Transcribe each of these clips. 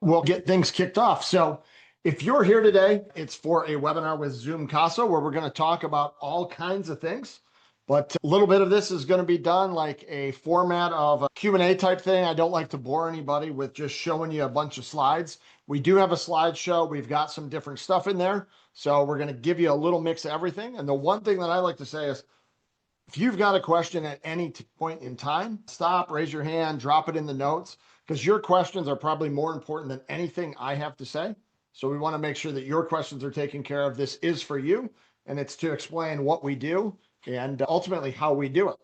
we'll get things kicked off. So if you're here today, it's for a webinar with ZoomCasa where we're going to talk about all kinds of things. But a little bit of this is going to be done like a format of a Q&A type thing. I don't like to bore anybody with just showing you a bunch of slides. We do have a slideshow. We've got some different stuff in there. So we're going to give you a little mix of everything. And the one thing that I like to say is, if you've got a question at any point in time, stop, raise your hand, drop it in the notes, because your questions are probably more important than anything I have to say. So we want to make sure that your questions are taken care of. This is for you, and it's to explain what we do and ultimately how we do it.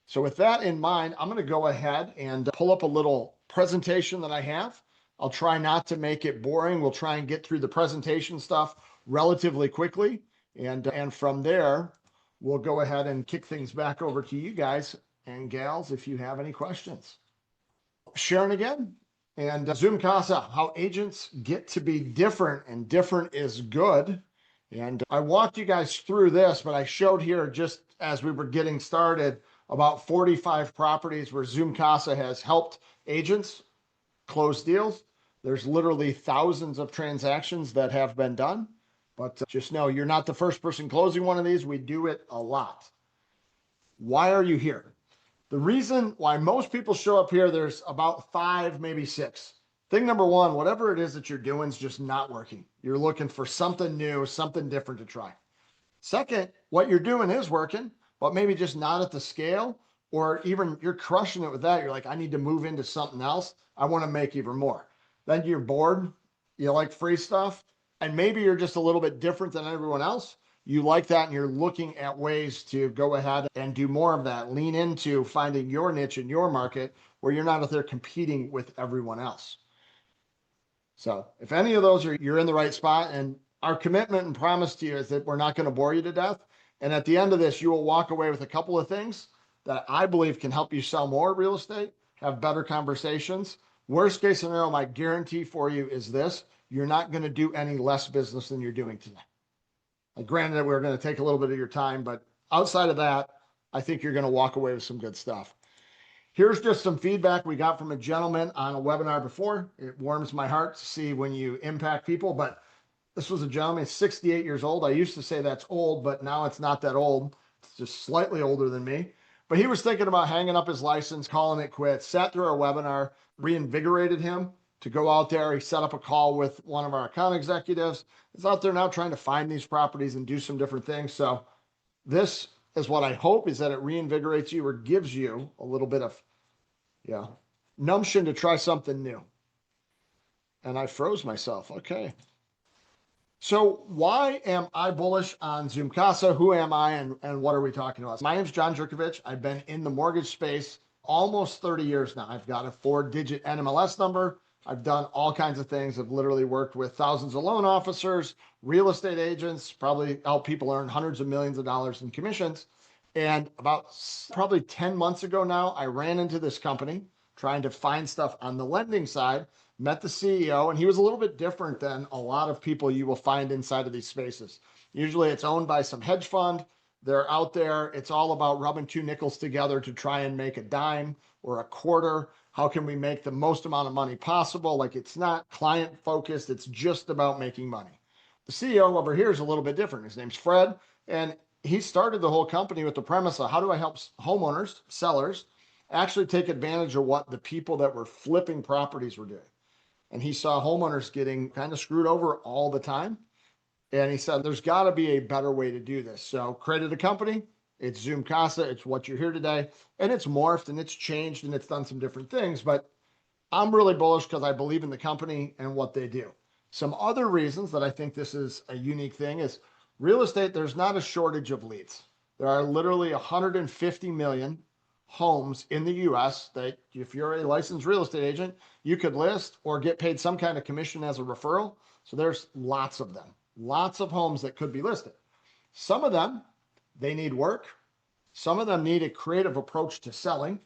So with that in mind, I'm going to go ahead and pull up a little presentation that I have. I'll try not to make it boring. We'll try and get through the presentation stuff relatively quickly. And from there, we'll go ahead and kick things back over to you guys and gals if you have any questions. Sharon again, and ZoomCasa, how agents get to be different, and different is good. And I walked you guys through this, but I showed here just as we were getting started about 45 properties where ZoomCasa has helped agents close deals. There's literally thousands of transactions that have been done. But just know you're not the first person closing one of these. We do it a lot. Why are you here? The reason why most people show up here, there's about 5, maybe 6. Thing number one, whatever it is that you're doing is just not working. You're looking for something new, something different to try. Second, what you're doing is working, but maybe just not at the scale, or even you're crushing it with that. You're like, I need to move into something else. I want to make even more. Then you're bored. You like free stuff. And maybe you're just a little bit different than everyone else. You like that, and you're looking at ways to go ahead and do more of that. Lean into finding your niche in your market where you're not out there competing with everyone else. So if any of those are, you're in the right spot. And our commitment and promise to you is that we're not going to bore you to death. And at the end of this, you will walk away with a couple of things that I believe can help you sell more real estate, have better conversations. Worst case scenario, my guarantee for you is this: you're not going to do any less business than you're doing today. Granted that we're going to take a little bit of your time, but outside of that, I think you're going to walk away with some good stuff. Here's just some feedback we got from a gentleman on a webinar before. It warms my heart to see when you impact people, but this was a gentleman, 68 years old. I used to say that's old, but now it's not that old. It's just slightly older than me. But he was thinking about hanging up his license, calling it quits, sat through our webinar, reinvigorated him to go out there. He set up a call with one of our account executives. He's out there now trying to find these properties and do some different things. So this is what I hope, is that it reinvigorates you or gives you a little bit of, numption to try something new. And I froze myself. Okay. So why am I bullish on ZoomCasa? Who am I, and what are we talking about? My name's djkovich. I've been in the mortgage space almost 30 years now. I've got a 4-digit NMLS number. I've done all kinds of things. I've literally worked with thousands of loan officers, real estate agents, probably help people earn hundreds of millions of dollars in commissions. And about probably 10 months ago now, I ran into this company trying to find stuff on the lending side, met the CEO, and he was a little bit different than a lot of people you will find inside of these spaces. Usually it's owned by some hedge fund. They're out there. It's all about rubbing 2 nickels together to try and make a dime or a quarter. How can we make the most amount of money possible? Like, it's not client focused. It's just about making money. The CEO over here is a little bit different. His name's Fred. And he started the whole company with the premise of, how do I help homeowners, sellers, actually take advantage of what the people that were flipping properties were doing? And he saw homeowners getting kind of screwed over all the time. And he said, there's got to be a better way to do this. So created a company. It's ZoomCasa. It's what you're here today. And it's morphed and it's changed and it's done some different things. But I'm really bullish because I believe in the company and what they do. Some other reasons that I think this is a unique thing is real estate. There's not a shortage of leads. There are literally 150 million homes in the US that, if you're a licensed real estate agent, you could list or get paid some kind of commission as a referral. So there's lots of them, lots of homes that could be listed. Some of them, they need work. Some of them need a creative approach to selling.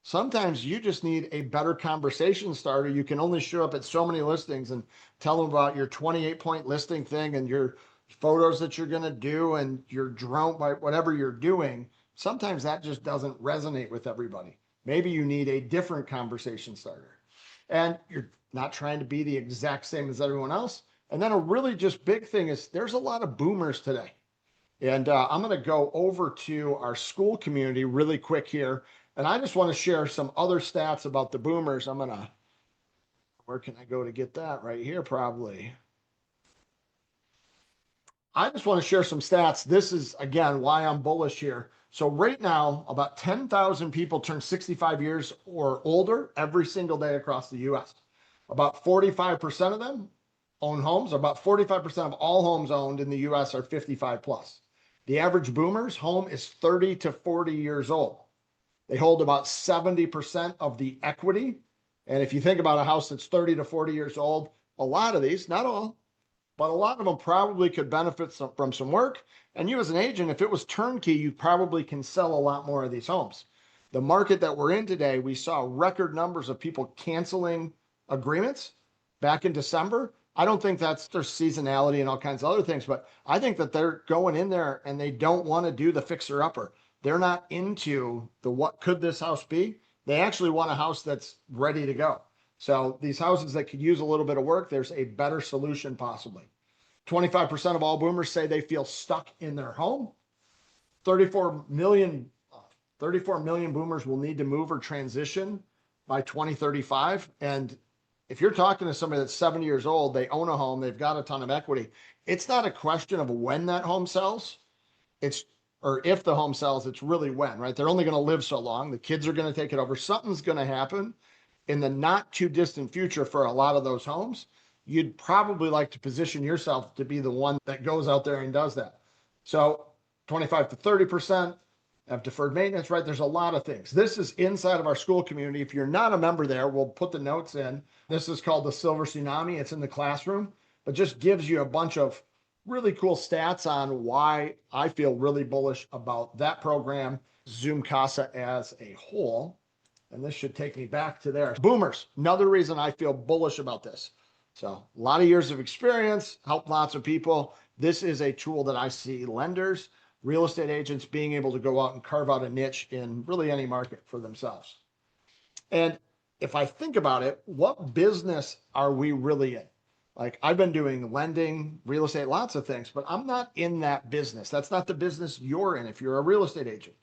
Sometimes you just need a better conversation starter. You can only show up at so many listings and tell them about your 28-point listing thing and your photos that you're going to do and your drone, whatever you're doing. Sometimes that just doesn't resonate with everybody. Maybe you need a different conversation starter. and you're not trying to be the exact same as everyone else. And then a really just big thing is there's a lot of boomers today. And I'm going to go over to our school community really quick here. And I just want to share some other stats about the boomers. Where can I go to get that? Right here, probably. I just want to share some stats. This is, again, why I'm bullish here. So right now, about 10,000 people turn 65 years or older every single day across the U.S. About 45% of them own homes. About 45% of all homes owned in the U.S. are 55 plus. The average boomer's home is 30 to 40 years old. They hold about 70% of the equity. And if you think about a house that's 30 to 40 years old, a lot of these, not all, but a lot of them probably could benefit from some work. And you as an agent, if it was turnkey, you probably can sell a lot more of these homes. The market that we're in today, we saw record numbers of people canceling agreements back in December. I don't think that's their seasonality and all kinds of other things, but I think that they're going in there and they don't want to do the fixer upper. They're not into the what could this house be. They actually want a house that's ready to go. So these houses that could use a little bit of work, there's a better solution possibly. 25% of all boomers say they feel stuck in their home. 34 million boomers will need to move or transition by 2035. And if you're talking to somebody that's 70 years old, they own a home, they've got a ton of equity. It's not a question of when that home sells. Or if the home sells, it's really when, right? They're only going to live so long. The kids are going to take it over. Something's going to happen in the not too distant future for a lot of those homes. You'd probably like to position yourself to be the one that goes out there and does that. So 25 to 30% have deferred maintenance, right? There's a lot of things. This is inside of our school community. If you're not a member there, we'll put the notes in. This is called the Silver Tsunami. It's in the classroom, but just gives you a bunch of really cool stats on why I feel really bullish about that program, ZoomCasa as a whole. And this should take me back to there. Boomers, another reason I feel bullish about this. So a lot of years of experience, helped lots of people. This is a tool that I see lenders, real estate agents being able to go out and carve out a niche in really any market for themselves. And if I think about it, what business are we really in? Like I've been doing lending, real estate, lots of things, but I'm not in that business. That's not the business you're in if you're a real estate agent.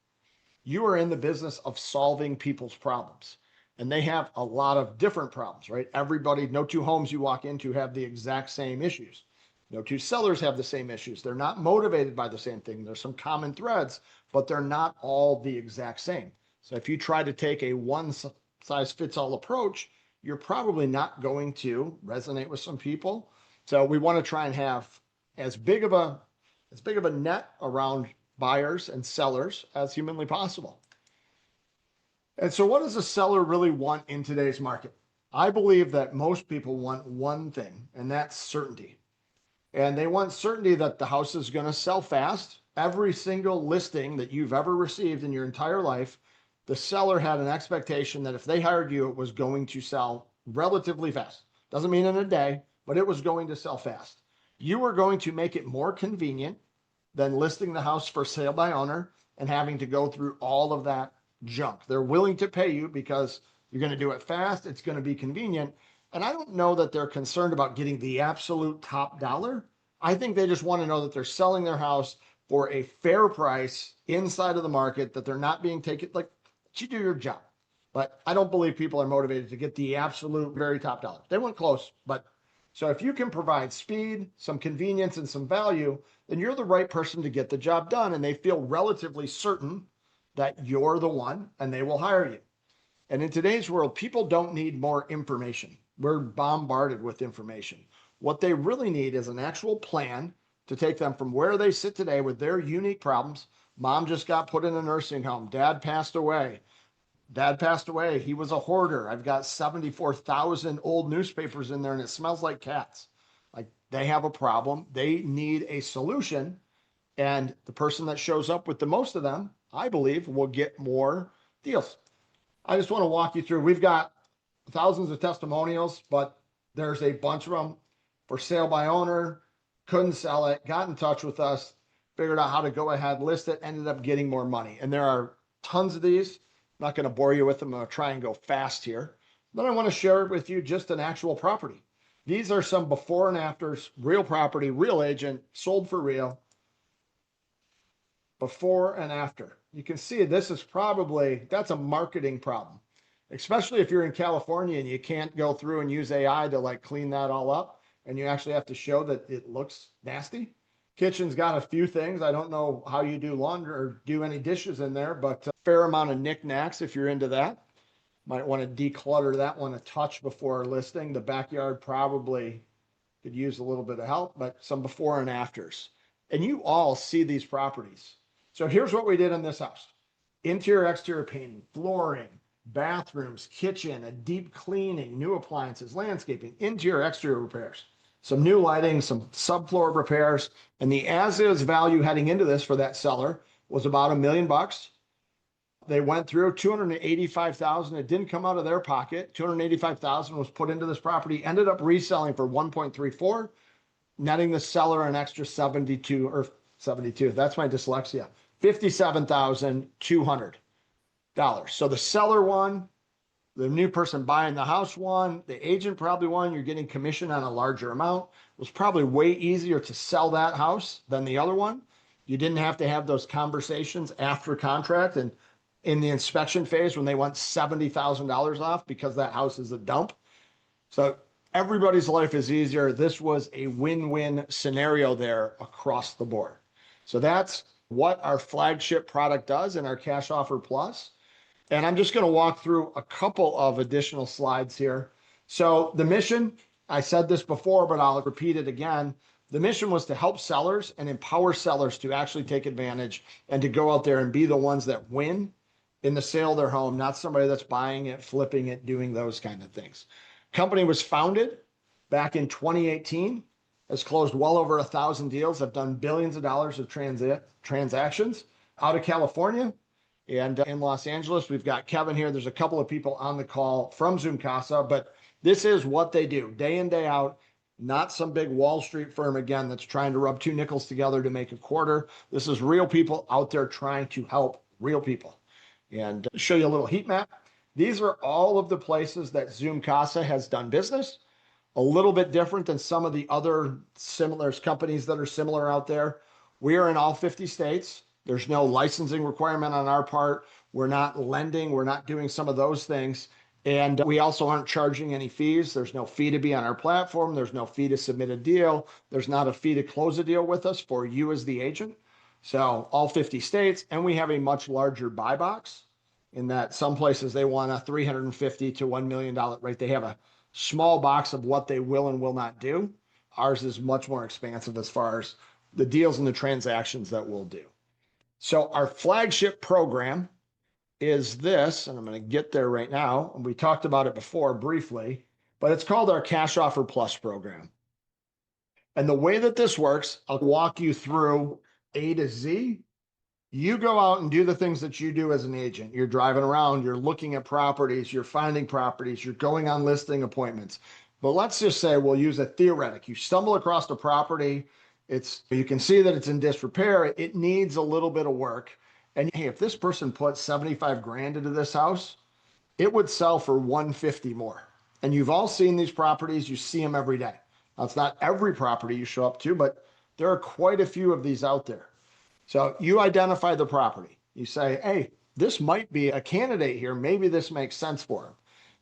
You are in the business of solving people's problems. And they have a lot of different problems, right? Everybody, no two homes you walk into have the exact same issues. No two sellers have the same issues. They're not motivated by the same thing. There's some common threads, but they're not all the exact same. So if you try to take a one size fits all approach, you're probably not going to resonate with some people. So we want to try and have as big of a net around buyers and sellers as humanly possible. And so what does a seller really want in today's market? I believe that most people want one thing, and that's certainty. And they want certainty that the house is going to sell fast. Every single listing that you've ever received in your entire life, the seller had an expectation that if they hired you, it was going to sell relatively fast. Doesn't mean in a day, but it was going to sell fast. You were going to make it more convenient than listing the house for sale by owner and having to go through all of that junk. They're willing to pay you because you're going to do it fast. It's going to be convenient. And I don't know that they're concerned about getting the absolute top dollar. I think they just want to know that they're selling their house for a fair price inside of the market, that they're not being taken, like, you do your job. But I don't believe people are motivated to get the absolute very top dollar. They went close, but so if you can provide speed, some convenience, and some value, then you're the right person to get the job done. And they feel relatively certain that you're the one and they will hire you. And in today's world, people don't need more information. We're bombarded with information. What they really need is an actual plan to take them from where they sit today with their unique problems. Mom just got put in a nursing home. Dad passed away. He was a hoarder. I've got 74,000 old newspapers in there and it smells like cats. Like, they have a problem. They need a solution. And the person that shows up with the most of them, I believe, will get more deals. I just want to walk you through. We've got thousands of testimonials, but there's a bunch of them for sale by owner, couldn't sell it, got in touch with us, figured out how to go ahead, list it, ended up getting more money. And there are tons of these. I'm not going to bore you with them. I'm going to try and go fast here. Then I want to share with you just an actual property. These are some before and afters, real property, real agent, sold for real, before and after. You can see this is probably, that's a marketing problem, especially if you're in California and you can't go through and use AI to like clean that all up. And you actually have to show that it looks nasty. Kitchen's got a few things. I don't know how you do laundry or do any dishes in there, but a fair amount of knickknacks if you're into that. Might want to declutter that one a touch before listing. The backyard probably could use a little bit of help, but some before and afters. And you all see these properties. So here's what we did in this house. Interior, exterior painting, flooring, bathrooms, kitchen, a deep cleaning, new appliances, landscaping, interior, exterior repairs, some new lighting, some subfloor repairs. And the as-is value heading into this for that seller was about $1 million. They went through 285,000. It didn't come out of their pocket. 285,000 was put into this property, ended up reselling for 1.34, netting the seller an extra 72 or 72. That's my dyslexia. $57,200. So the seller won, the new person buying the house won, the agent probably won. You're getting commission on a larger amount. It was probably way easier to sell that house than the other one. You didn't have to have those conversations after contract and in the inspection phase when they want $70,000 off because that house is a dump. So everybody's life is easier. This was a win-win scenario there across the board. So that's what our flagship product does in our Cash Offer Plus. And I'm just going to walk through a couple of additional slides here. So the mission, I said this before, but I'll repeat it again. The mission was to help sellers and empower sellers to actually take advantage and to go out there and be the ones that win in the sale of their home, not somebody that's buying it, flipping it, doing those kind of things. Company was founded back in 2018, has closed well over 1,000 deals, have done billions of dollars of transactions out of California and in Los Angeles. We've got Kevin here. There's a couple of people on the call from ZoomCasa, but this is what they do day in, day out. Not some big Wall Street firm, again, that's trying to rub two nickels together to make a quarter. This is real people out there trying to help real people. And show you a little heat map. These are all of the places that ZoomCasa has done business. A little bit different than some of the other similar companies that are similar out there. We are in all 50 states. There's no licensing requirement on our part. We're not lending. We're not doing some of those things. And we also aren't charging any fees. There's no fee to be on our platform. There's no fee to submit a deal. There's not a fee to close a deal with us for you as the agent. So all 50 states, and we have a much larger buy box in that some places they want a $350 to $1 million rate. They have a small box of what they will and will not do. Ours is much more expansive as far as the deals and the transactions that we'll do. So our flagship program is this, and I'm going to get there right now. And we talked about it before briefly, but it's called our Cash Offer Plus program. And the way that this works, I'll walk you through A to Z. You go out and do the things that you do as an agent. You're driving around, you're looking at properties, you're finding properties, you're going on listing appointments. But let's just say we'll use a theoretic. You stumble across a property, you can see that it's in disrepair, it needs a little bit of work. And hey, if this person put 75 grand into this house, it would sell for 150 more. And you've all seen these properties, you see them every day. Now, it's not every property you show up to, but there are quite a few of these out there. So you identify the property. You say, hey, this might be a candidate here. Maybe this makes sense for him.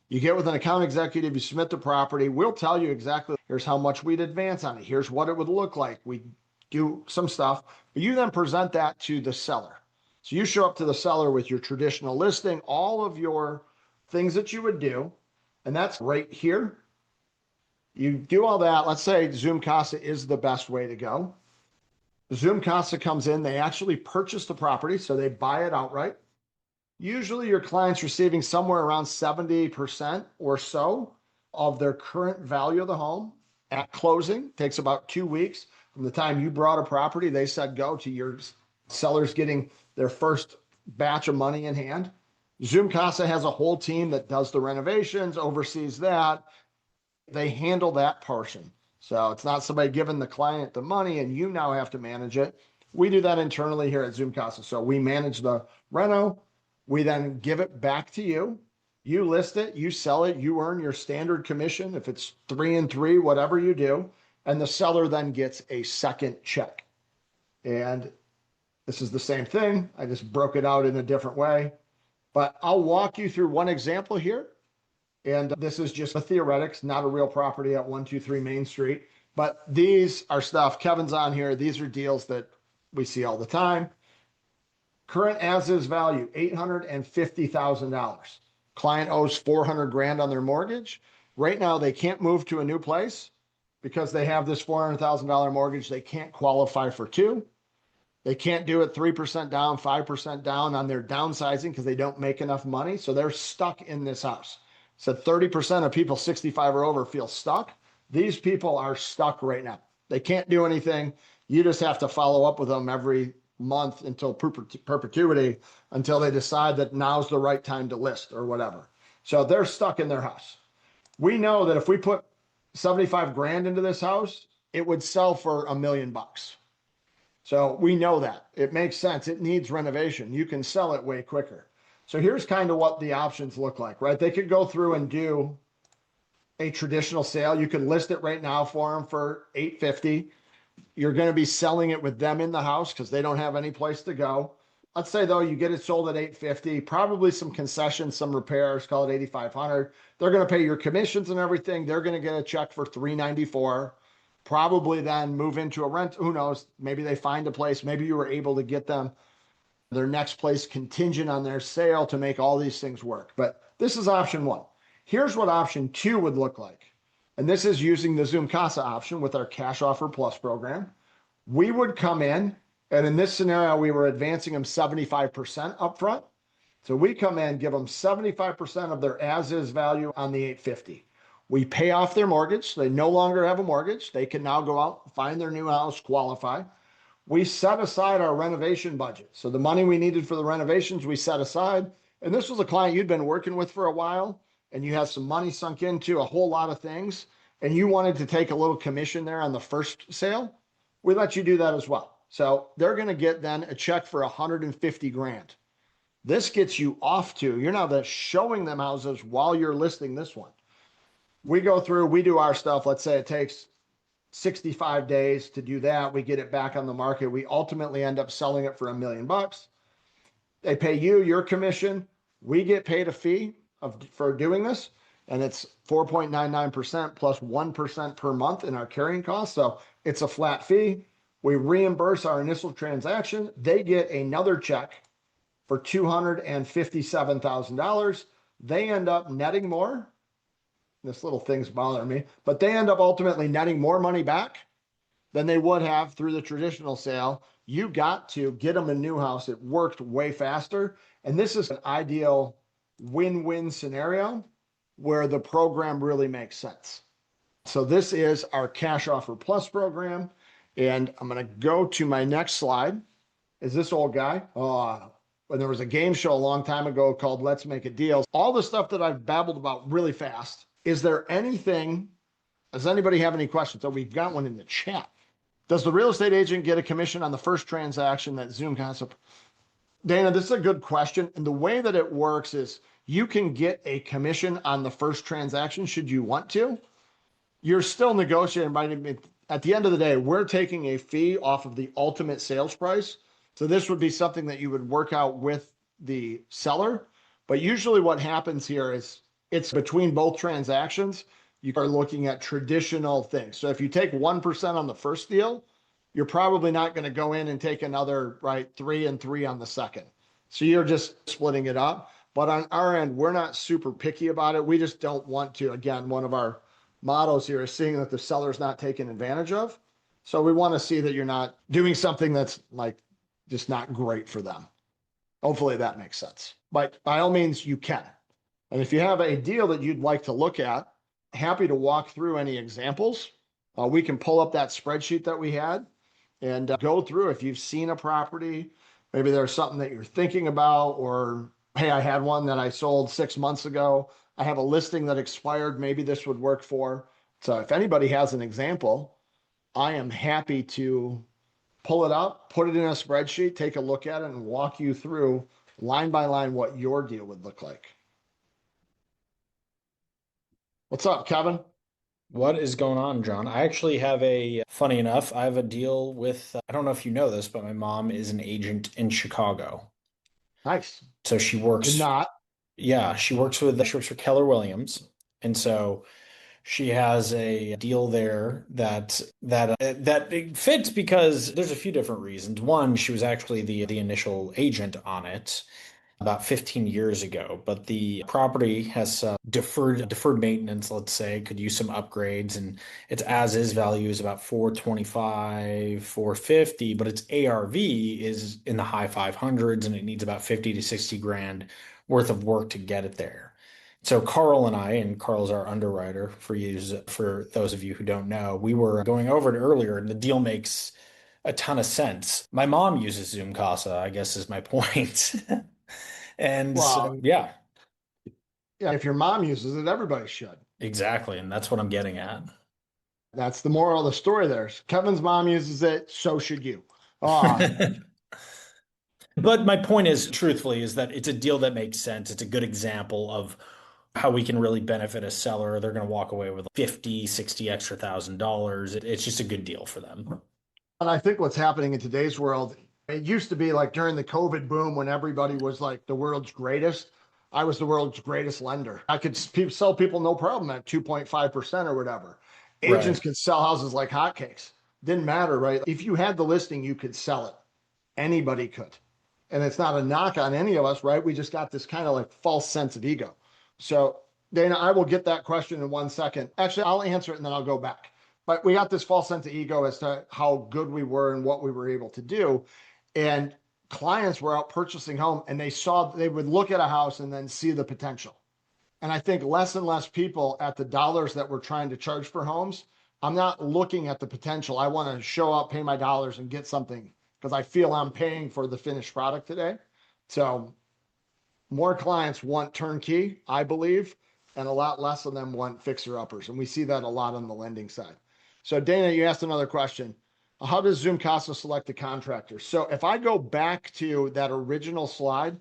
You get with an account executive, you submit the property. We'll tell you exactly, here's how much we'd advance on it. Here's what it would look like. We do some stuff, but you then present that to the seller. So you show up to the seller with your traditional listing, all of your things that you would do, and that's right here. You do all that. Let's say ZoomCasa is the best way to go. ZoomCasa comes in, they actually purchase the property, so they buy it outright. Usually your client's receiving somewhere around 70% or so of their current value of the home at closing. It takes about 2 weeks from the time you brought a property, they said go, to your sellers getting their first batch of money in hand. ZoomCasa has a whole team that does the renovations, oversees that. They handle that portion. So it's not somebody giving the client the money and you now have to manage it. We do that internally here at ZoomCasa. So we manage the reno. We then give it back to you. You list it, you sell it, you earn your standard commission. If it's 3 and 3, whatever you do, and the seller then gets a second check. And this is the same thing. I just broke it out in a different way, but I'll walk you through one example here. And this is just a theoretics, not a real property at 123 Main Street. But these are stuff, Kevin's on here. These are deals that we see all the time. Current as is value, $850,000. Client owes 400 grand on their mortgage. Right now, they can't move to a new place because they have this $400,000 mortgage. They can't qualify for two. They can't do it 3% down, 5% down on their downsizing because they don't make enough money. So they're stuck in this house. So 30% of people 65 or over feel stuck. These people are stuck right now. They can't do anything. You just have to follow up with them every month until perpetuity, until they decide that now's the right time to list or whatever. So they're stuck in their house. We know that if we put 75 grand into this house, it would sell for $1 million. So we know that. It makes sense. It needs renovation. You can sell it way quicker. So here's kind of what the options look like, right? They could go through and do a traditional sale. You can list it right now for them for $850. You're going to be selling it with them in the house because they don't have any place to go. Let's say though, you get it sold at $850, probably some concessions, some repairs, call it $8,500. They're going to pay your commissions and everything. They're going to get a check for $394. Probably then move into a rent. Who knows? Maybe they find a place. Maybe you were able to get them their next place contingent on their sale to make all these things work. But this is option one. Here's what option two would look like. And this is using the ZoomCasa option with our Cash Offer Plus program. We would come in, and in this scenario, we were advancing them 75% upfront. So we come in, give them 75% of their as-is value on the $850. We pay off their mortgage. So they no longer have a mortgage. They can now go out, find their new house, qualify. We set aside our renovation budget. So the money we needed for the renovations, we set aside. And this was a client you'd been working with for a while, and you had some money sunk into a whole lot of things, and you wanted to take a little commission there on the first sale. We let you do that as well. So they're going to get then a check for 150 grand. This gets you off to, you're now showing them houses while you're listing this one. We go through, we do our stuff. Let's say it takes 65 days to do that. We get it back on the market. We ultimately end up selling it for $1 million. They pay you your commission. We get paid a fee for doing this, and it's 4.99% plus 1% per month in our carrying costs. So it's a flat fee. We reimburse our initial transaction. They get another check for $257,000. They end up netting more. This little thing's bothering me, but they end up ultimately netting more money back than they would have through the traditional sale. You got to get them a new house. It worked way faster. And this is an ideal win-win scenario where the program really makes sense. So this is our Cash Offer Plus program. And I'm going to go to my next slide. Is this old guy? When there was a game show a long time ago called Let's Make a Deal. All the stuff that I've babbled about really fast. Is there anything, does anybody have any questions? Oh, we've got one in the chat. Does the real estate agent get a commission on the first transaction that ZoomCasa? Dana, this is a good question. And the way that it works is you can get a commission on the first transaction should you want to. You're still negotiating. At the end of the day, we're taking a fee off of the ultimate sales price. So this would be something that you would work out with the seller. But usually what happens here is it's between both transactions. You are looking at traditional things. So if you take 1% on the first deal, you're probably not going to go in and take another, 3 and 3 on the second. So you're just splitting it up. But on our end, we're not super picky about it. We just don't want to, again, one of our mottos here is seeing that the seller's not taken advantage of. So we want to see that you're not doing something that's just not great for them. Hopefully that makes sense. But by all means, you can. And if you have a deal that you'd like to look at, happy to walk through any examples. We can pull up that spreadsheet that we had and go through if you've seen a property, maybe there's something that you're thinking about, or, hey, I had one that I sold 6 months ago. I have a listing that expired. Maybe this would work for. So if anybody has an example, I am happy to pull it up, put it in a spreadsheet, take a look at it, and walk you through line by line what your deal would look like. What's up, Kevin? What is going on, John? I actually have funny enough, I have a deal with, I don't know if you know this, but my mom is an agent in Chicago. Nice. So Did not. yeah, she works for Keller Williams. And so she has a deal there that it fits because there's a few different reasons. One, she was actually the initial agent on it about 15 years ago, but the property has some deferred maintenance, let's say, could use some upgrades, and its as is value is about 425, 450, but its ARV is in the high 500s and it needs about 50 to 60 grand worth of work to get it there. So Carl and I, and Carl's our underwriter for those of you who don't know, we were going over it earlier, and the deal makes a ton of sense. My mom uses ZoomCasa, I guess is my point. And so, Well, yeah, yeah, if your mom uses it, everybody should. exactly. And that's what I'm getting at. That's the moral of the story there. Kevin's mom uses it, so should you. Uh, But my point is, truthfully, is that it's a deal that makes sense. It's a good example of how we can really benefit a seller. They're going to walk away with 50, 60 extra $1,000. It's just a good deal for them. and I think what's happening in today's world, it used to be like during the COVID boom when everybody was like the world's greatest. I was the world's greatest lender. I could sell people no problem at 2.5% or whatever. Agents Right. could sell houses like hotcakes. Didn't matter, right? If you had the listing, you could sell it. Anybody could. And it's not a knock on any of us, right? We just got this kind of like false sense of ego. So, Dana, I will get that question in 1 second. Actually, I'll answer it and then I'll go back. But we got this false sense of ego as to how good we were and what we were able to do. And clients were out purchasing home and they would look at a house and then see the potential. And I think less and less people at the dollars that we're trying to charge for homes, I'm not looking at the potential. I want to show up, pay my dollars, and get something because I feel I'm paying for the finished product today. So more clients want turnkey, I believe, and a lot less of them want fixer uppers. And we see that a lot on the lending side. So Dana, you asked another question. How does ZoomCasa select the contractor? So if I go back to that original slide,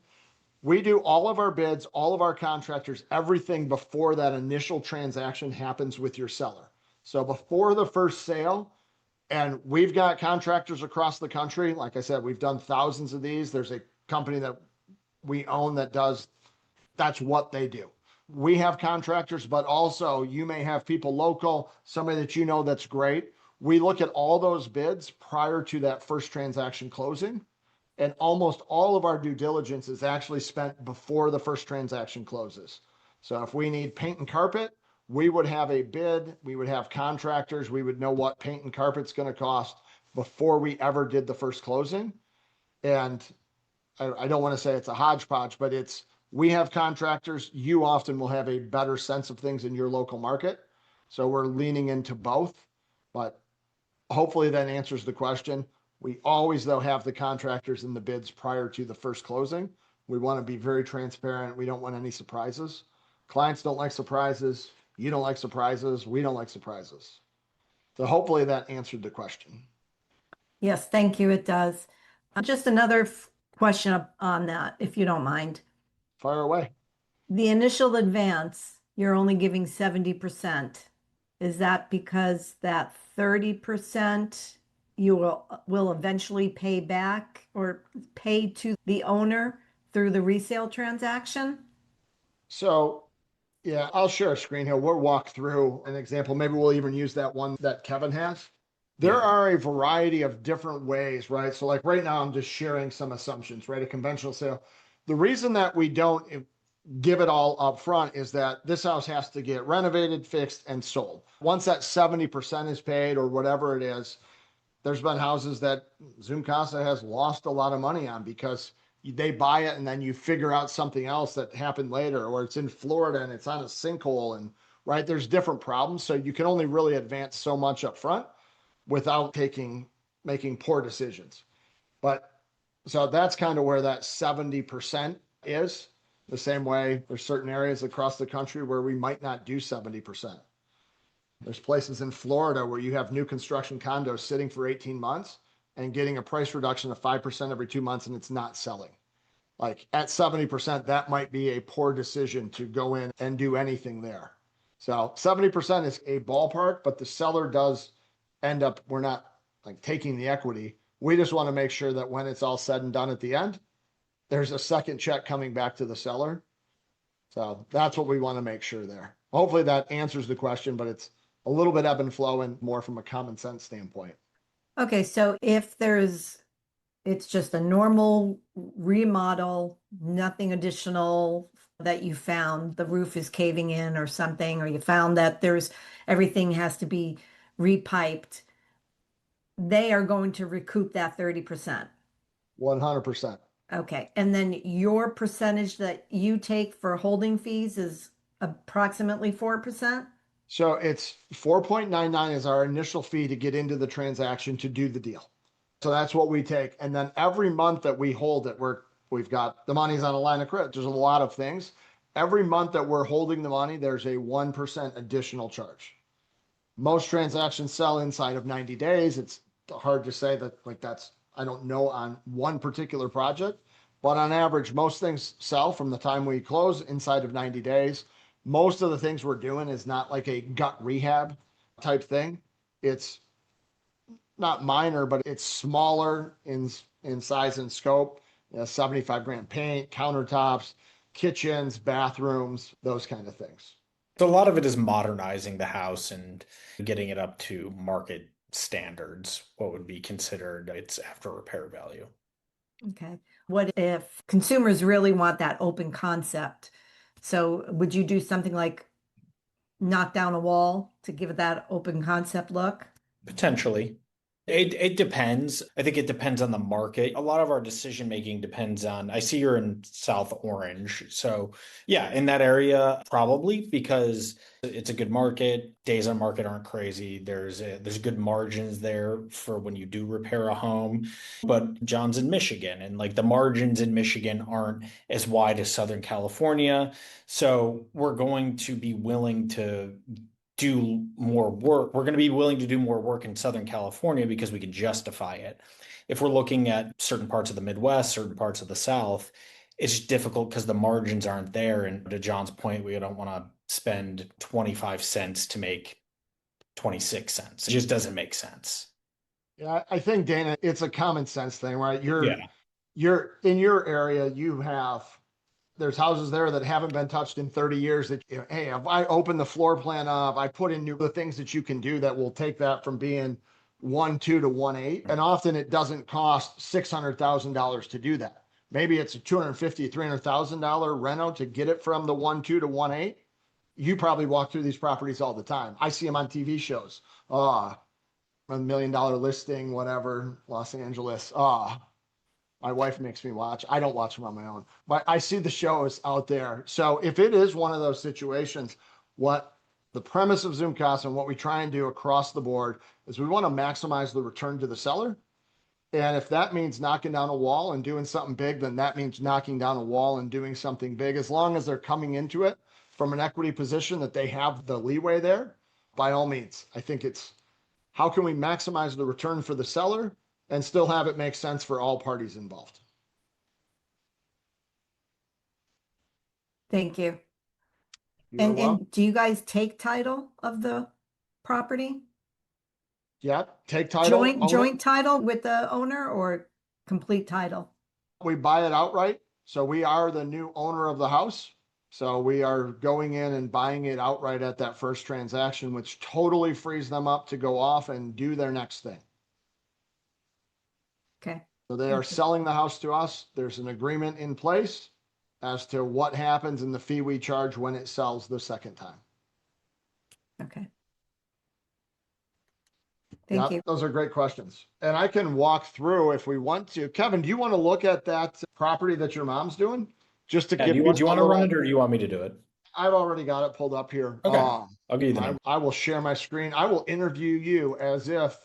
we do all of our bids, all of our contractors, everything before that initial transaction happens with your seller. So before the first sale, and we've got contractors across the country. Like I said, we've done thousands of these. There's a company that we own that does, that's what they do. We have contractors, but also you may have people local, somebody that you know that's great. We look at all those bids prior to that first transaction closing. And almost all of our due diligence is actually spent before the first transaction closes. So if we need paint and carpet, we would have a bid, we would have contractors, we would know what paint and carpet's going to cost before we ever did the first closing. And I don't want to say it's a hodgepodge, but we have contractors. You often will have a better sense of things in your local market. So we're leaning into both, but hopefully that answers the question. We always, though, have the contractors in the bids prior to the first closing. We want to be very transparent. We don't want any surprises. Clients don't like surprises. You don't like surprises. We don't like surprises. So hopefully that answered the question. Yes, thank you. It does. Just another question on that, if you don't mind. Fire away. The initial advance, you're only giving 70%. Is that because that 30% you will eventually pay back or pay to the owner through the resale transaction? So yeah, I'll share a screen here. We'll walk through an example. Maybe we'll even use that one that Kevin has. There Yeah. are a variety of different ways, right? So, like right now, I'm just sharing some assumptions, right? A conventional sale. The reason that we don't give it all up front is that this house has to get renovated, fixed, and sold. Once that 70% is paid or whatever it is, there's been houses that ZoomCasa has lost a lot of money on because they buy it and then you figure out something else that happened later, or it's in Florida and it's on a sinkhole, and right, there's different problems. So you can only really advance so much up front without making poor decisions. But so that's kind of where that 70% is. The same way there's certain areas across the country where we might not do 70%. There's places in Florida where you have new construction condos sitting for 18 months and getting a price reduction of 5% every 2 months and it's not selling. Like at 70%, that might be a poor decision to go in and do anything there. So 70% is a ballpark, but the seller does end up, we're not like taking the equity. We just want to make sure that when it's all said and done at the end, there's a second check coming back to the seller. So that's what we want to make sure there. Hopefully that answers the question, but it's a little bit ebb and flow and more from a common sense standpoint. Okay, so if it's just a normal remodel, nothing additional that you found, the roof is caving in or something, or you found that everything has to be repiped, they are going to recoup that 30%. 100%. Okay, and then your percentage that you take for holding fees is approximately 4%? So it's 4.99 is our initial fee to get into the transaction to do the deal. So that's what we take. And then every month that we hold it, we've got the money's on a line of credit. There's a lot of things. Every month that we're holding the money, there's a 1% additional charge. Most transactions sell inside of 90 days. It's hard to say that like that's, I don't know on one particular project, but on average, most things sell from the time we close inside of 90 days. Most of the things we're doing is not like a gut rehab type thing. It's not minor, but it's smaller in size and scope. 75 grand paint, countertops, kitchens, bathrooms, those kind of things. So a lot of it is modernizing the house and getting it up to market standards, what would be considered its after repair value. Okay. What if consumers really want that open concept? So would you do something like knock down a wall to give it that open concept look? Potentially. It depends. I think it depends on the market. A lot of our decision making depends on, I see you're in South Orange. So yeah, in that area, probably because it's a good market. Days on market aren't crazy. There's good margins there for when you do repair a home. But John's in Michigan, and like the margins in Michigan aren't as wide as Southern California. So we're going to be willing to do more work. We're going to be willing to do more work in Southern California because we can justify it. If we're looking at certain parts of the Midwest, certain parts of the South, it's difficult because the margins aren't there. And to John's point, we don't want to spend 25 cents to make 26 cents. It just doesn't make sense. Yeah, I think Dana, it's a common sense thing, right? Yeah. You're in your area, there's houses there that haven't been touched in 30 years that, hey, if I open the floor plan up, I put in the things that you can do that will take that from being 1.2 to 1.8. And often it doesn't cost $600,000 to do that. Maybe it's a $250,000, $300,000 reno to get it from the 1.2 to 1.8. You probably walk through these properties all the time. I see them on TV shows. $1 million listing, whatever, Los Angeles. My wife makes me watch. I don't watch them on my own, but I see the shows out there. So if it is one of those situations, what the premise of ZoomCasa and what we try and do across the board is we want to maximize the return to the seller. And if that means knocking down a wall and doing something big, then that means knocking down a wall and doing something big. As long as they're coming into it from an equity position that they have the leeway there, by all means. I think it's how can we maximize the return for the seller and still have it make sense for all parties involved. Thank you. You're welcome. And do you guys take title of the property? Yeah, take title. own it. Joint title with the owner or complete title? We buy it outright. So we are the new owner of the house. So we are going in and buying it outright at that first transaction, which totally frees them up to go off and do their next thing. Okay. So they are selling the house to us. There's an agreement in place as to what happens and the fee we charge when it sells the second time. Okay. Thank you. Those are great questions. And I can walk through if we want to. Kevin, do you want to look at that property that your mom's doing? Just to give Do you want to run it or do you want me to do it? I've already got it pulled up here. Okay. I'll give you the number. I will share my screen. I will interview you as if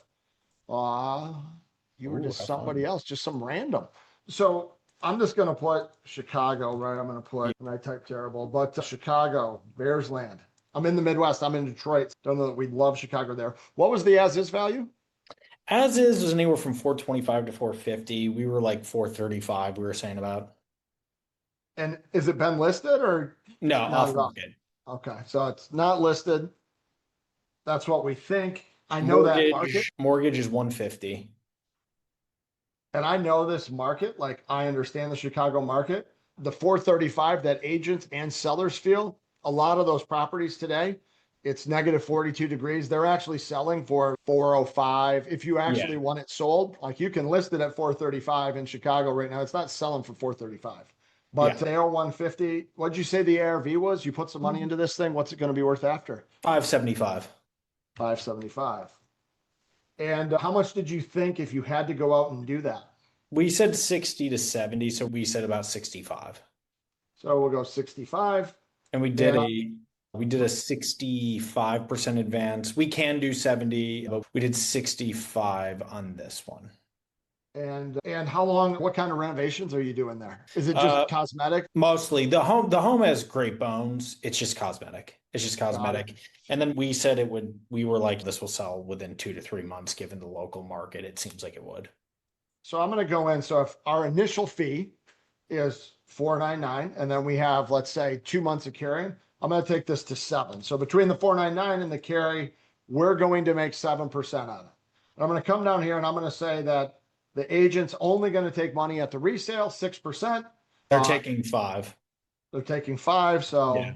you were just somebody else, just some random. So I'm just going to put Chicago, right? I'm going to put, and I type terrible, but Chicago, Bears land. I'm in the Midwest. I'm in Detroit. Don't know that we love Chicago there. What was the as is value? As is was anywhere from 425 to 450. We were like 435, we were saying about. And is it been listed or? No, off market. Okay, so it's not listed. That's what we think. I know that market, Mortgage is 150. and I know this market. Like I understand the Chicago market. The 435 that agents and sellers feel, a lot of those properties today, it's negative 42 degrees. They're actually selling for 405. If you Yeah. actually want it sold, like you can list it at 435 in Chicago right now. It's not selling for 435. But Yeah. sale 150. What'd you say the ARV was? You put some money into this thing. What's it going to be worth after? 575. 575. And how much did you think if you had to go out and do that? We said 60 to 70, so we said about 65. So we'll go 65. And And we did a 65% advance. We can do 70, but we did 65 on this one. and how long, what kind of renovations are you doing there? Is it just Uh, cosmetic? Mostly the home has great bones. It's just cosmetic. It's just Got it. cosmetic. And then we said we were like, this will sell within 2 to 3 months, given the local market. It seems like it would. So I'm going to go in. So if our initial fee is 499, and then we have, let's say, 2 months of carrying, I'm going to take this to 7. So between the 499 and the carry, we're going to make 7% on it. I'm going to come down here and I'm going to say that the agent's only going to take money at the resale, 6%. They're taking 5. They're taking 5, so Yeah.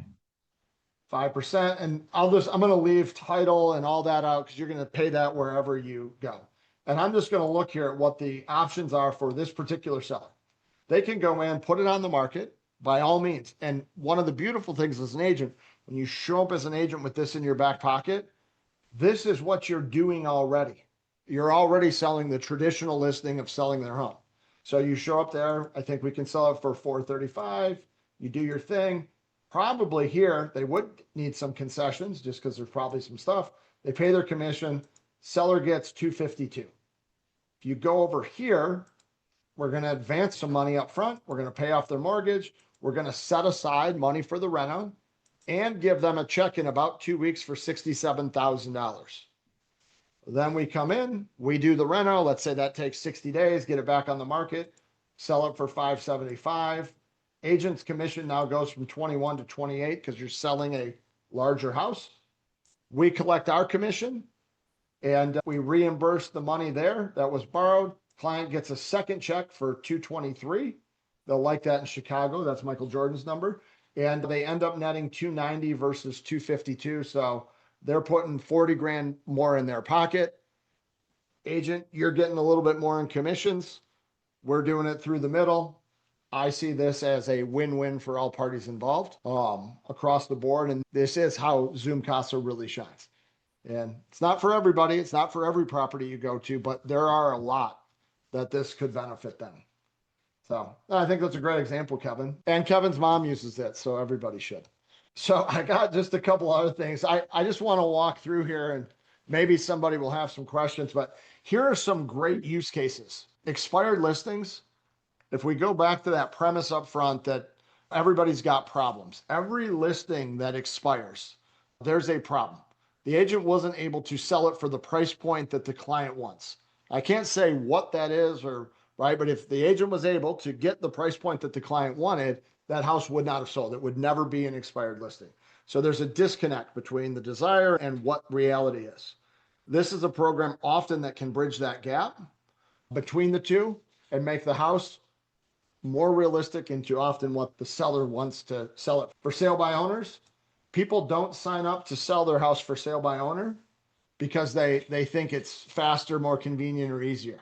5%. And I'm going to leave title and all that out because you're going to pay that wherever you go. And I'm just going to look here at what the options are for this particular seller. They can go in, put it on the market by all means. And one of the beautiful things as an agent, when you show up as an agent with this in your back pocket, this is what you're doing already. You're already selling the traditional listing of selling their home. So you show up there, I think we can sell it for 435. You do your thing. Probably here, they would need some concessions just because there's probably some stuff. They pay their commission. Seller gets 252. If you go over here, we're going to advance some money up front. We're going to pay off their mortgage. We're going to set aside money for the reno and give them a check in about 2 weeks for $67,000. Then we come in, we do the reno. Let's say that takes 60 days, get it back on the market, sell it for 575. Agent's commission now goes from 21 to 28 because you're selling a larger house. We collect our commission and we reimburse the money there that was borrowed. Client gets a second check for 223. They'll like that in Chicago. That's Michael Jordan's number. And they end up netting 290 versus 252. So they're putting 40 grand more in their pocket. Agent, you're getting a little bit more in commissions. We're doing it through the middle. I see this as a win-win for all parties involved across the board. And this is how ZoomCasa really shines. And it's not for everybody. It's not for every property you go to, but there are a lot that this could benefit them. So I think that's a great example, Kevin. And Kevin's mom uses it, so everybody should. So I got just a couple other things. I just want to walk through here and maybe somebody will have some questions, but here are some great use cases. Expired listings. If we go back to that premise up front that everybody's got problems, every listing that expires, there's a problem. The agent wasn't able to sell it for the price point that the client wants. I can't say what that is or right, but if the agent was able to get the price point that the client wanted, that house would not have sold. It would never be an expired listing. So there's a disconnect between the desire and what reality is. This is a program often that can bridge that gap between the two and make the house more realistic into often what the seller wants to sell it. For sale by owners, people don't sign up to sell their house for sale by owner because they think it's faster, more convenient, or easier.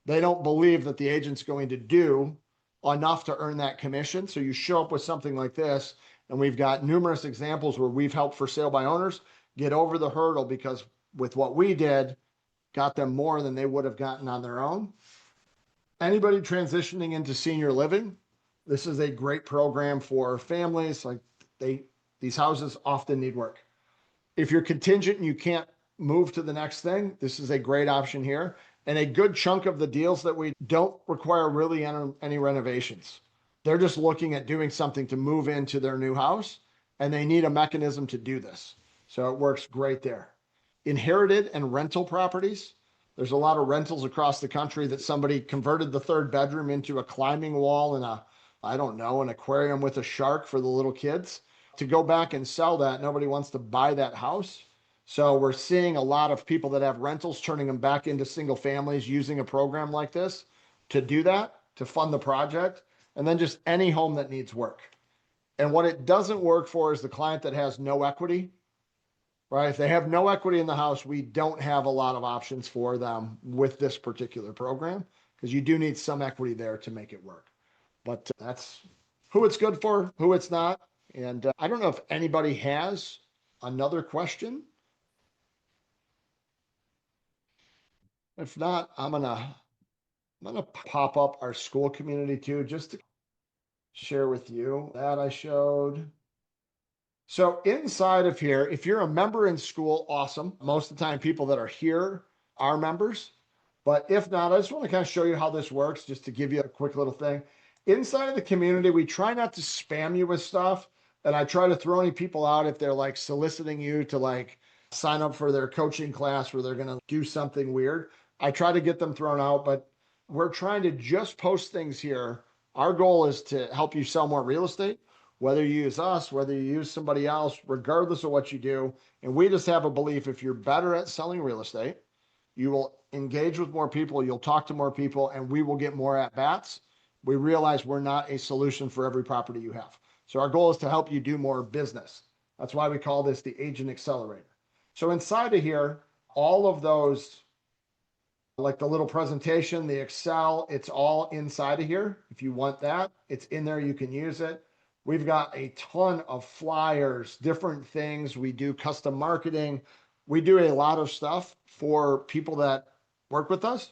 They don't believe that the agent's going to do enough to earn that commission. So you show up with something like this, and we've got numerous examples where we've helped for sale by owners get over the hurdle because with what we did, got them more than they would have gotten on their own. Anybody transitioning into senior living, this is a great program for families. Like these houses often need work. If you're contingent and you can't move to the next thing, this is a great option here. And a good chunk of the deals that we don't require really any renovations. They're just looking at doing something to move into their new house, and they need a mechanism to do this. So it works great there. Inherited and rental properties. There's a lot of rentals across the country that somebody converted the third bedroom into a climbing wall and an aquarium with a shark for the little kids. to go back and sell that, nobody wants to buy that house. So we're seeing a lot of people that have rentals turning them back into single families using a program like this to do that, to fund the project, and then just any home that needs work. And what it doesn't work for is the client that has no equity, right? If they have no equity in the house, we don't have a lot of options for them with this particular program because you do need some equity there to make it work. But that's who it's good for, who it's not. And I don't know if anybody has another question. If not, I'm gonna pop up our school community too, just to share with you that I showed. So inside of here, if you're a member in school, awesome. Most of the time, people that are here are members. But if not, I just want to kind of show you how this works, just to give you a quick little thing. Inside of the community, we try not to spam you with stuff. And I try to throw any people out if they're like soliciting you to like sign up for their coaching class where they're going to do something weird. I try to get them thrown out, but we're trying to just post things here. Our goal is to help you sell more real estate, whether you use us, whether you use somebody else, regardless of what you do. And we just have a belief if you're better at selling real estate, you will engage with more people, you'll talk to more people, and we will get more at bats. We realize we're not a solution for every property you have. So our goal is to help you do more business. That's why we call this the Agent Accelerator. So inside of here, all of those, like the little presentation, the Excel, it's all inside of here. If you want that, it's in there, you can use it. We've got a ton of flyers, different things. We do custom marketing. We do a lot of stuff for people that work with us.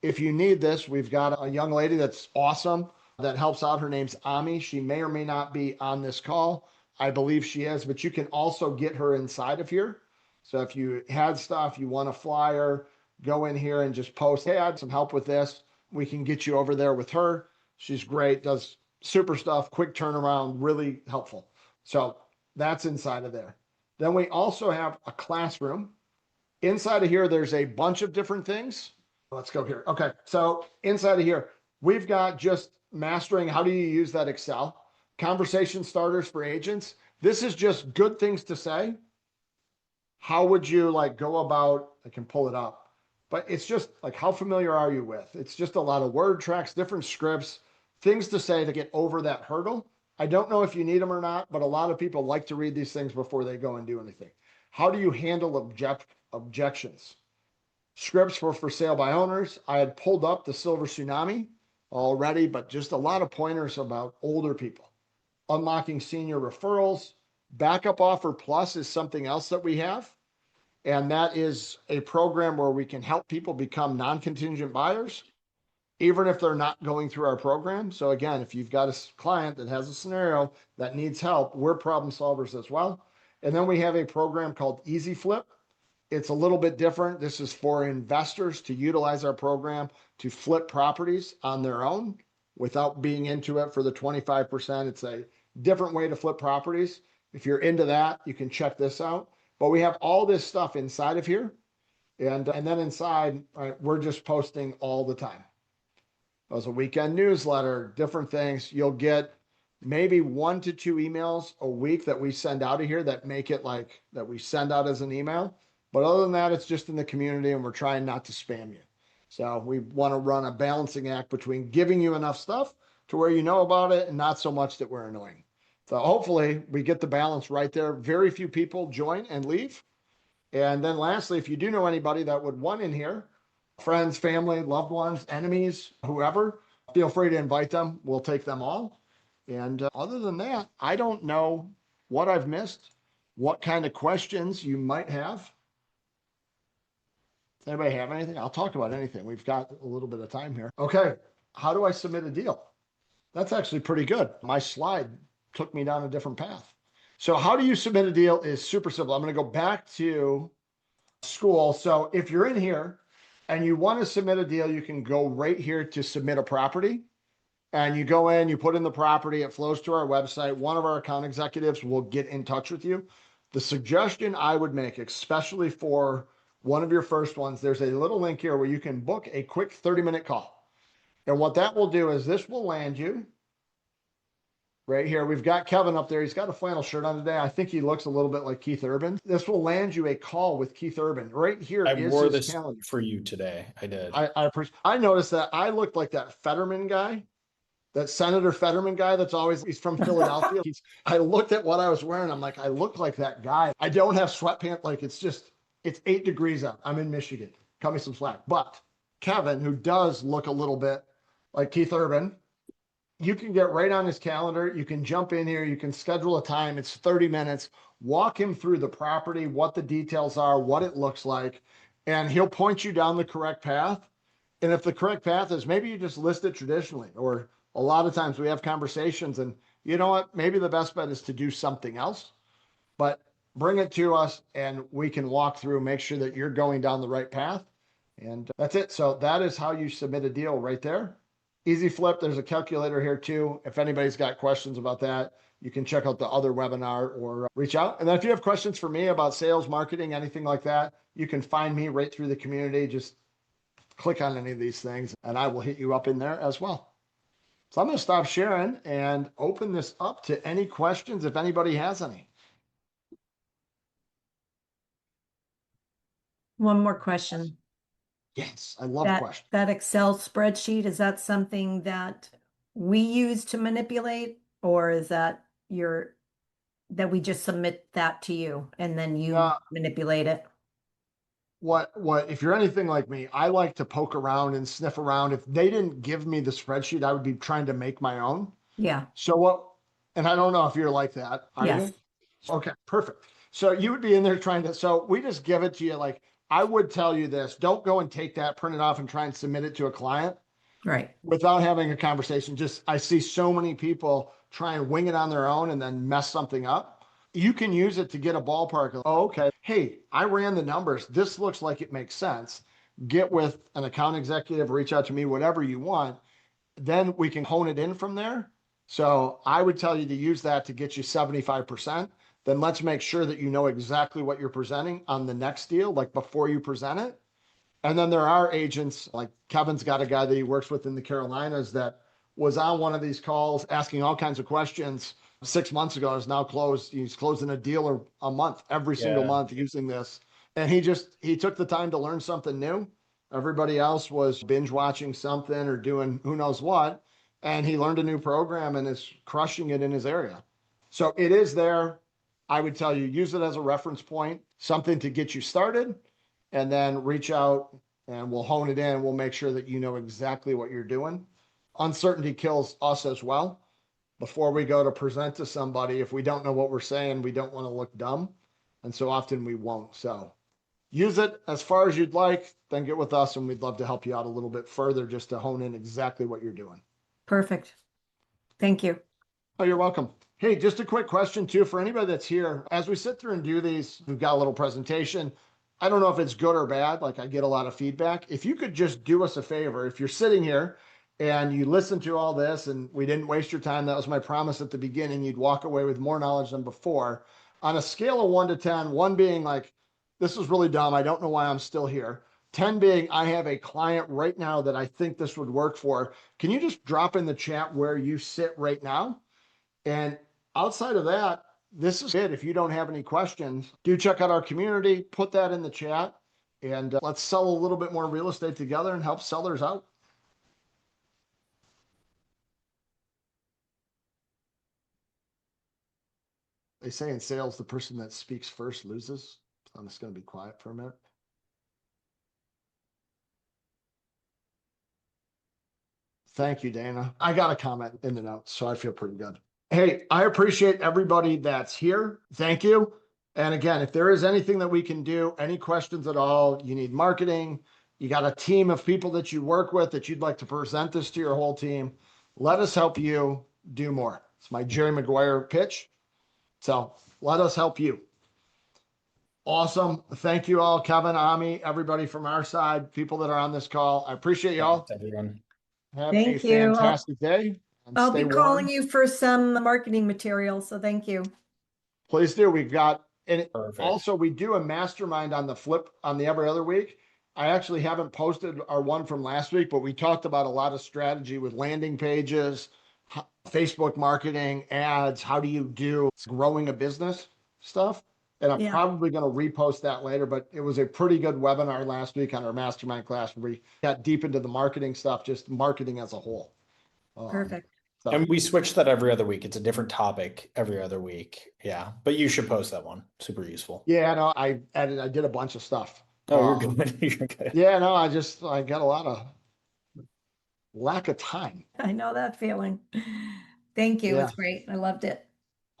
If you need this, we've got a young lady that's awesome that helps out. Her name's Ami. She may or may not be on this call. I believe she is, but you can also get her inside of here. So if you had stuff, you want a flyer, go in here and just post, hey, I had some help with this. We can get you over there with her. She's great, does super stuff, quick turnaround, really helpful. So that's inside of there. Then we also have a classroom. Inside of here, there's a bunch of different things. Let's go here. Okay, so inside of here, we've got just mastering how do you use that Excel, conversation starters for agents. This is just good things to say. How would you like go about, I can pull it up, but it's just like, how familiar are you with? It's just a lot of word tracks, different scripts, things to say to get over that hurdle. I don't know if you need them or not, but a lot of people like to read these things before they go and do anything. How do you handle objections? Scripts for sale by owners. I had pulled up the silver tsunami already, but just a lot of pointers about older people. Unlocking senior referrals. Backup Offer Plus is something else that we have. And that is a program where we can help people become non-contingent buyers, even if they're not going through our program. So again, if you've got a client that has a scenario that needs help, we're problem solvers as well. And then we have a program called Easy Flip. It's a little bit different. This is for investors to utilize our program to flip properties on their own without being into it for the 25%. It's a different way to flip properties. If you're into that, you can check this out. But we have all this stuff inside of here. And then inside, right, we're just posting all the time. There's a weekend newsletter, different things. You'll get maybe 1 to 2 emails a week that we send out of here that make it like that we send out as an email. But other than that, it's just in the community and we're trying not to spam you. So we want to run a balancing act between giving you enough stuff to where you know about it and not so much that we're annoying. So hopefully we get the balance right there. Very few people join and leave. And then lastly, if you do know anybody that would want in here, friends, family, loved ones, enemies, whoever, feel free to invite them. We'll take them all. And other than that, I don't know what I've missed, what kind of questions you might have. Does anybody have anything? I'll talk about anything. We've got a little bit of time here. Okay. How do I submit a deal? That's actually pretty good. My slide took me down a different path. So how do you submit a deal is super simple. I'm going to go back to school. So if you're in here and you want to submit a deal, you can go right here to submit a property. And you go in, you put in the property, it flows to our website. One of our account executives will get in touch with you. The suggestion I would make, especially for one of your first ones, there's a little link here where you can book a quick 30-minute call. And what that will do is this will land you right here. We've got Kevin up there. He's got a flannel shirt on today. I think he looks a little bit like Keith Urban. This will land you a call with Keith Urban. Right here I is wore his this calendar. for you today. I did. I noticed that I looked like that Fetterman guy, that Senator Fetterman guy that's always, he's from Philadelphia. I looked at what I was wearing. I'm like, I look like that guy. I don't have sweatpants. Like it's 8 degrees out. I'm in Michigan. Cut me some slack. But Kevin, who does look a little bit like Keith Urban, you can get right on his calendar. You can jump in here. You can schedule a time. It's 30 minutes. Walk him through the property, what the details are, what it looks like, and he'll point you down the correct path. And if the correct path is maybe you just list it traditionally, or a lot of times we have conversations and you know what, maybe the best bet is to do something else, but bring it to us and we can walk through, make sure that you're going down the right path. And that's it. So that is how you submit a deal right there. Easy flip. There's a calculator here too. If anybody's got questions about that, you can check out the other webinar or reach out. And then if you have questions for me about sales, marketing, anything like that, you can find me right through the community. Just click on any of these things and I will hit you up in there as well. So I'm going to stop sharing and open this up to any questions if anybody has any. One more question. Yes, I love questions. That Excel spreadsheet, is that something that we use to manipulate, or is that that we just submit that to you and then you manipulate it? What if you're anything like me, I like to poke around and sniff around. If they didn't give me the spreadsheet, I would be trying to make my own. Yeah. So and I don't know if you're like that. Are Yes. you? Okay, perfect. So you would be in there so we just give it to you. Like I would tell you this, don't go and take that, print it off and try and submit it to a client. Right. Without having a conversation. I see so many people try and wing it on their own and then mess something up. You can use it to get a ballpark of, oh, okay, hey, I ran the numbers. This looks like it makes sense. Get with an account executive, reach out to me, whatever you want. Then we can hone it in from there. So I would tell you to use that to get you 75%. Then let's make sure that you know exactly what you're presenting on the next deal, like before you present it. And then there are agents, like Kevin's got a guy that he works with in the Carolinas that was on one of these calls asking all kinds of questions 6 months ago, is now closed. He's closing a deal a month, every single month using this. And he took the time to learn something new. Everybody else was binge watching something or doing who knows what. And he learned a new program and is crushing it in his area. So it is there. I would tell you, use it as a reference point, something to get you started. And then reach out and we'll hone it in. We'll make sure that you know exactly what you're doing. Uncertainty kills us as well. Before we go to present to somebody, if we don't know what we're saying, we don't want to look dumb. And so often we won't. So use it as far as you'd like, then get with us and we'd love to help you out a little bit further just to hone in exactly what you're doing. Perfect. Thank you. Oh, you're welcome. Hey, just a quick question too, for anybody that's here, as we sit through and do these, we've got a little presentation. I don't know if it's good or bad. Like I get a lot of feedback. If you could just do us a favor, if you're sitting here and you listen to all this and we didn't waste your time, that was my promise at the beginning, you'd walk away with more knowledge than before. On a scale of 1 to 10, 1 being like, this is really dumb, I don't know why I'm still here. 10 being, I have a client right now that I think this would work for. Can you just drop in the chat where you sit right now? And outside of that, this is it. If you don't have any questions, do check out our community, put that in the chat, and let's sell a little bit more real estate together and help sellers out. They say in sales, the person that speaks first loses. I'm just going to be quiet for a minute. Thank you, Dana. I got a comment in the notes, so I feel pretty good. Hey, I appreciate everybody that's here. Thank you. And again, if there is anything that we can do, any questions at all, you need marketing, you got a team of people that you work with that you'd like to present this to your whole team, let us help you do more. It's my Jerry Maguire pitch. So let us help you. Awesome. Thank you all, Kevin, Ami, everybody from our side, people that are on this call. I appreciate y'all. Thanks, everyone. Have Thank a you. fantastic day. And I'll stay be calling warm. you for some marketing material, so thank you. Please do. We've got, and Perfect. also we do a mastermind on the flip on the every other week. I actually haven't posted our one from last week, but we talked about a lot of strategy with landing pages, Facebook marketing, ads, how do you do growing a business stuff. And I'm Yeah. probably going to repost that later, but it was a pretty good webinar last week on our mastermind class where we got deep into the marketing stuff, just marketing as a whole. Perfect. So And we switch that every other week. It's a different topic every other week. Yeah. But you should post that one. Super useful. yeah, no, I did a bunch of stuff. Oh, you're good. You're good. Yeah, no, I got a lot of lack of time. I know that feeling. Thank you. Yeah. It's great. I loved it.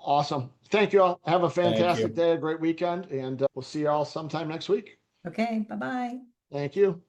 Awesome. Thank you all. Have a Thank fantastic you. day, a great weekend, and we'll see you all sometime next week. Okay. Bye-bye. Thank you.